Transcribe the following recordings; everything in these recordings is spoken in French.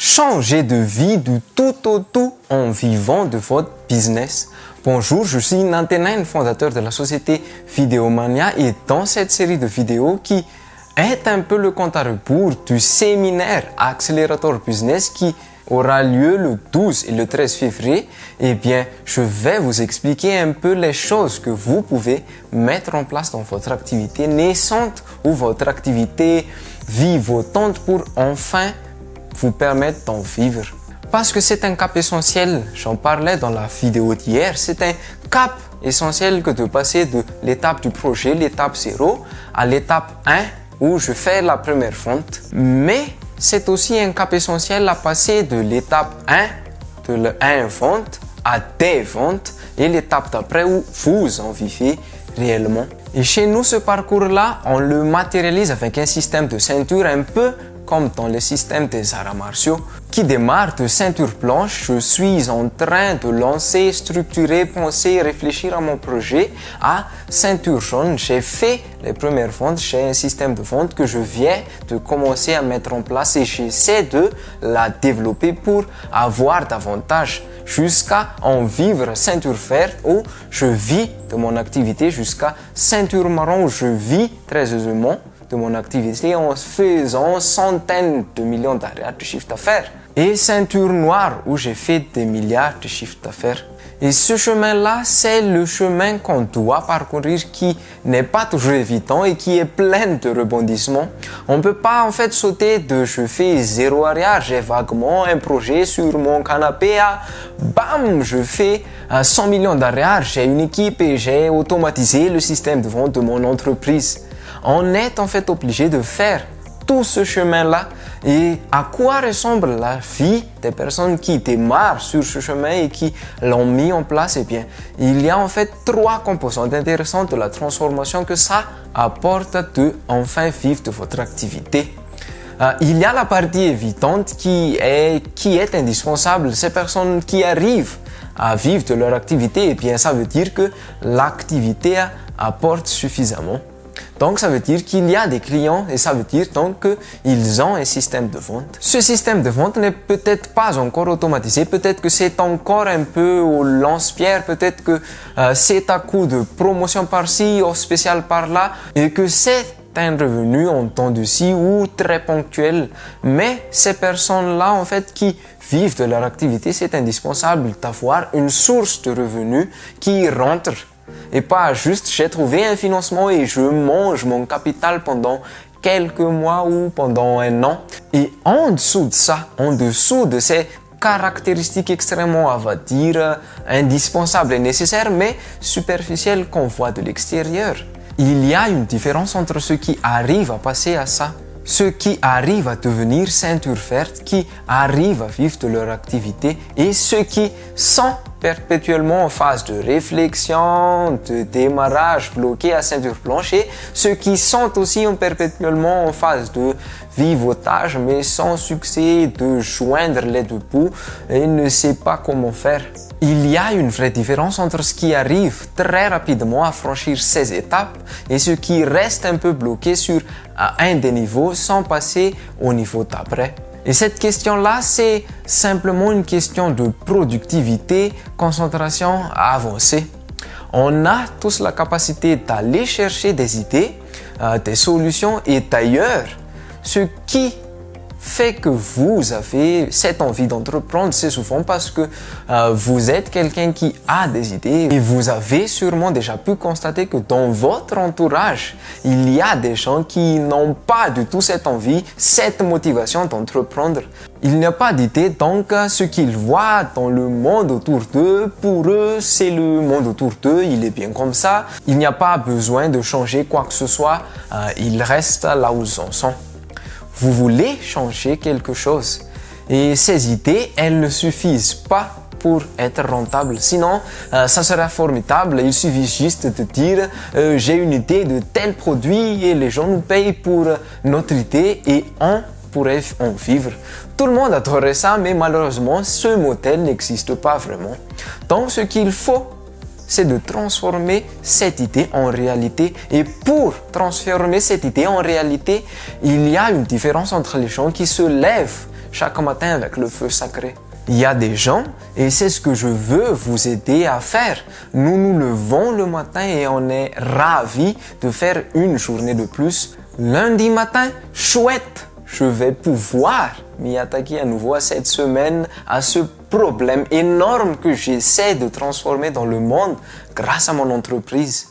Changer de vie du tout au tout en vivant de votre business. Bonjour, je suis Nantenain, fondateur de la société Vidéomania, et dans cette série de vidéos qui est un peu le compte à rebours du séminaire Accélérateur Business qui aura lieu le 12 et le 13 février, eh bien, je vais vous expliquer un peu les choses que vous pouvez mettre en place dans votre activité naissante ou votre activité vivotante pour enfin vous permettre d'en vivre. Parce que c'est un cap essentiel, j'en parlais dans la vidéo d'hier, c'est un cap essentiel que de passer de l'étape du projet, l'étape 0, à l'étape 1 où je fais la première vente. Mais c'est aussi un cap essentiel à passer de l'étape 1, de la 1 vente, à des ventes et l'étape d'après où vous en vivez réellement. Et chez nous, ce parcours-là, on le matérialise avec un système de ceinture un peu comme dans le système des arts martiaux, qui démarre de ceinture blanche. Je suis en train de lancer, structurer, penser, réfléchir à mon projet, à ceinture jaune. J'ai fait les premières ventes, j'ai un système de vente que je viens de commencer à mettre en place et j'essaie de la développer pour avoir davantage jusqu'à en vivre ceinture verte où je vis de mon activité, jusqu'à ceinture marron où je vis très aisément de mon activité en faisant centaines de millions d'arrêts de chiffre d'affaires. Et ceinture noire où j'ai fait des milliards de chiffres d'affaires. Et ce chemin-là, c'est le chemin qu'on doit parcourir qui n'est pas toujours évident et qui est plein de rebondissements. On ne peut pas en fait sauter de je fais 0 arrière, j'ai vaguement un projet sur mon canapé à bam, je fais 100 millions d'arrêts, j'ai une équipe et j'ai automatisé le système de vente de mon entreprise. On est en fait obligé de faire tout ce chemin-là. Et à quoi ressemble la vie des personnes qui démarrent sur ce chemin et qui l'ont mis en place? Eh bien, il y a en fait 3 composantes intéressantes de la transformation que ça apporte de enfin vivre de votre activité. Il y a la partie évidente qui est indispensable. Ces personnes qui arrivent à vivre de leur activité, eh bien, ça veut dire que l'activité apporte suffisamment. Donc, ça veut dire qu'il y a des clients et ça veut dire donc qu'ils ont un système de vente. Ce système de vente n'est peut-être pas encore automatisé, peut-être que c'est encore un peu au lance-pierre, peut-être que c'est à coup de promotion par-ci, offre spéciale par-là et que c'est un revenu en temps de ci ou très ponctuel. Mais ces personnes-là, en fait, qui vivent de leur activité, c'est indispensable d'avoir une source de revenus qui rentre. Et pas juste j'ai trouvé un financement et je mange mon capital pendant quelques mois ou pendant un an. Et en dessous de ça, en dessous de ces caractéristiques extrêmement, on va dire, indispensables et nécessaires, mais superficielles qu'on voit de l'extérieur, il y a une différence entre ceux qui arrivent à passer à ça, ceux qui arrivent à devenir ceinture verte, qui arrivent à vivre de leur activité et ceux qui sont perpétuellement en phase de réflexion, de démarrage bloqué à ceinture blanche et ceux qui sont aussi perpétuellement en phase de vivotage mais sans succès de joindre les deux bouts et ne sait pas comment faire. Il y a une vraie différence entre ce qui arrive très rapidement à franchir ces étapes et ce qui reste un peu bloqué sur un des niveaux sans passer au niveau d'après. Et cette question-là, c'est simplement une question de productivité, concentration avancée. On a tous la capacité d'aller chercher des idées, des solutions et d'ailleurs, ce qui fait que vous avez cette envie d'entreprendre, c'est souvent parce que vous êtes quelqu'un qui a des idées et vous avez sûrement déjà pu constater que dans votre entourage, il y a des gens qui n'ont pas du tout cette envie, cette motivation d'entreprendre. Il n'y a pas d'idée, donc ce qu'ils voient dans le monde autour d'eux, pour eux, c'est le monde autour d'eux, il est bien comme ça. Il n'y a pas besoin de changer quoi que ce soit, ils restent là où ils en sont. Vous voulez changer quelque chose et ces idées, elles ne suffisent pas pour être rentables. Sinon, ça sera formidable. Il suffit juste de dire j'ai une idée de tel produit et les gens nous payent pour notre idée et on pourrait en vivre. Tout le monde adorerait ça, mais malheureusement, ce modèle n'existe pas vraiment. Donc, ce qu'il faut, c'est de transformer cette idée en réalité. Et pour transformer cette idée en réalité, il y a une différence entre les gens qui se lèvent chaque matin avec le feu sacré. Il y a des gens, et c'est ce que je veux vous aider à faire. Nous nous levons le matin et on est ravis de faire une journée de plus. Lundi matin, chouette, je vais pouvoir m'y attaquer à nouveau à cette semaine, à ce problème énorme que j'essaie de transformer dans le monde grâce à mon entreprise.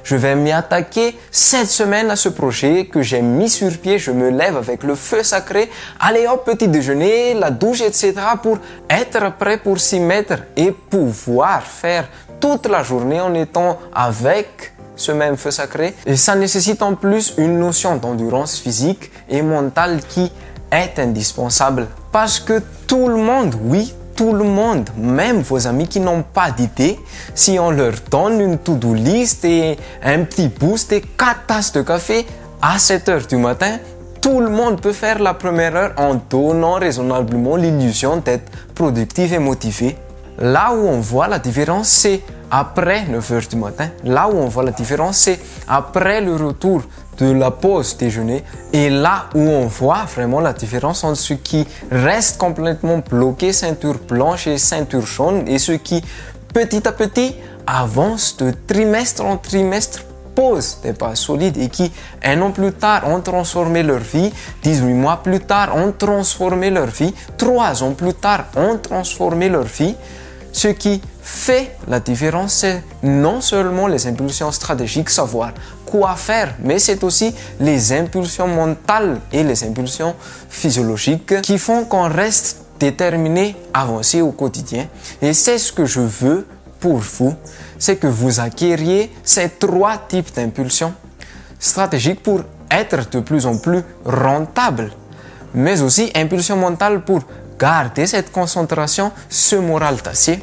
Je vais m'y attaquer cette semaine à ce projet que j'ai mis sur pied. Je me lève avec le feu sacré. Allez hop, petit déjeuner, la douche, etc. pour être prêt pour s'y mettre et pouvoir faire toute la journée en étant avec ce même feu sacré. Et ça nécessite en plus une notion d'endurance physique et mentale qui est indispensable. Parce que tout le monde, oui, tout le monde, même vos amis qui n'ont pas d'idée, si on leur donne une to-do list et un petit boost et 4 tasses de café à 7 heures du matin, tout le monde peut faire la première heure en donnant raisonnablement l'illusion d'être productif et motivé. Là où on voit la différence, c'est après 9 heures du matin. Là où on voit la différence, c'est après le retour de la pause déjeuner. Et là où on voit vraiment la différence entre ceux qui restent complètement bloqués, ceinture blanche et ceinture jaune, et ceux qui, petit à petit, avancent de trimestre en trimestre, posent des pas solides et qui, un an plus tard, ont transformé leur vie, 18 mois plus tard, ont transformé leur vie, 3 ans plus tard, ont transformé leur vie. Ce qui fait la différence, c'est non seulement les impulsions stratégiques, savoir quoi faire, mais c'est aussi les impulsions mentales et les impulsions physiologiques qui font qu'on reste déterminé à avancer au quotidien. Et c'est ce que je veux pour vous, c'est que vous acquériez ces 3 types d'impulsions stratégiques pour être de plus en plus rentable, mais aussi impulsion mentale pour garder cette concentration, ce moral d'acier,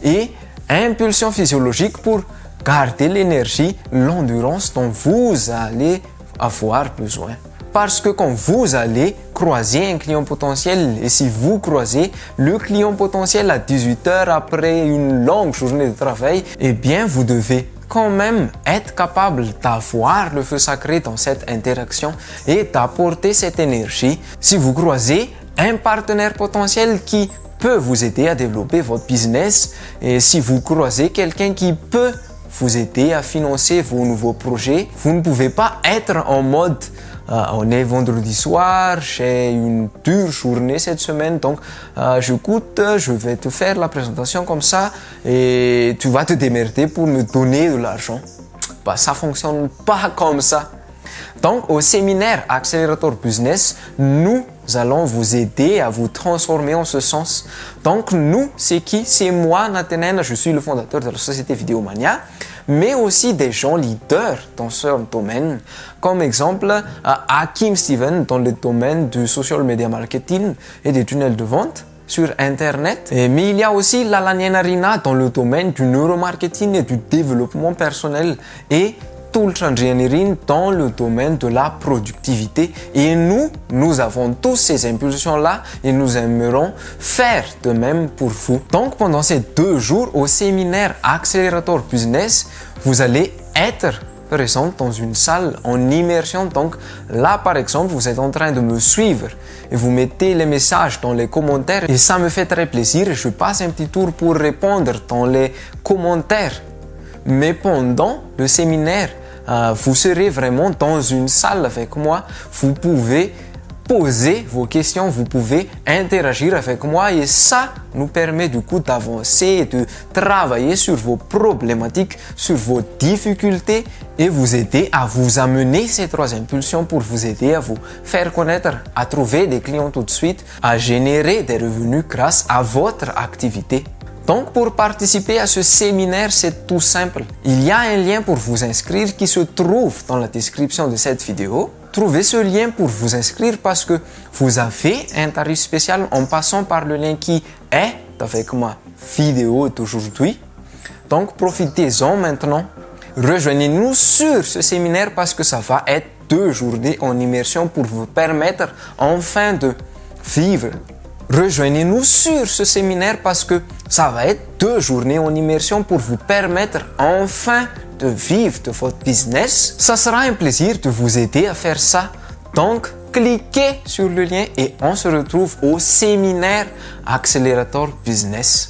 et impulsion physiologique pour garder l'énergie, l'endurance dont vous allez avoir besoin. Parce que quand vous allez croiser un client potentiel, et si vous croisez le client potentiel à 18 heures après une longue journée de travail, eh bien vous devez quand même être capable d'avoir le feu sacré dans cette interaction et d'apporter cette énergie. Si vous croisez un partenaire potentiel qui peut vous aider à développer votre business, et si vous croisez quelqu'un qui peut vous aider à financer vos nouveaux projets, vous ne pouvez pas être en mode on est vendredi soir, j'ai une dure journée cette semaine, donc je vais te faire la présentation comme ça et tu vas te démerder pour me donner de l'argent. Ça fonctionne pas comme ça. Donc, au séminaire Accélérateur Business, nous allons vous aider à vous transformer en ce sens. Donc, nous, c'est qui? C'est moi, Nathanaël, je suis le fondateur de la société Vidéomania, mais aussi des gens leaders dans ce domaine. Comme exemple, Hakim Steven dans le domaine du social media marketing et des tunnels de vente sur Internet. Mais il y a aussi Lalanian Arina dans le domaine du neuromarketing et du développement personnel et Tulchan Engineering dans le domaine de la productivité. Et nous avons tous ces impulsions-là et nous aimerons faire de même pour vous. Donc, pendant ces 2 jours au séminaire Accélérateur Business, vous allez être présent dans une salle en immersion. Donc là, par exemple, vous êtes en train de me suivre et vous mettez les messages dans les commentaires et ça me fait très plaisir. Je passe un petit tour pour répondre dans les commentaires. Mais pendant le séminaire, vous serez vraiment dans une salle avec moi. Vous pouvez poser vos questions, vous pouvez interagir avec moi et ça nous permet du coup d'avancer et de travailler sur vos problématiques, sur vos difficultés et vous aider à vous amener ces 3 impulsions pour vous aider à vous faire connaître, à trouver des clients tout de suite, à générer des revenus grâce à votre activité. Donc, pour participer à ce séminaire, c'est tout simple. Il y a un lien pour vous inscrire qui se trouve dans la description de cette vidéo. Trouvez ce lien pour vous inscrire parce que vous avez un tarif spécial en passant par le lien qui est avec ma vidéo d'aujourd'hui. Donc, profitez-en maintenant. Rejoignez-nous sur ce séminaire parce que ça va être 2 journées en immersion pour vous permettre enfin de vivre. Rejoignez-nous sur ce séminaire parce que ça va être 2 journées en immersion pour vous permettre enfin de vivre de votre business. Ça sera un plaisir de vous aider à faire ça. Donc, cliquez sur le lien et on se retrouve au séminaire Accélérateur Business.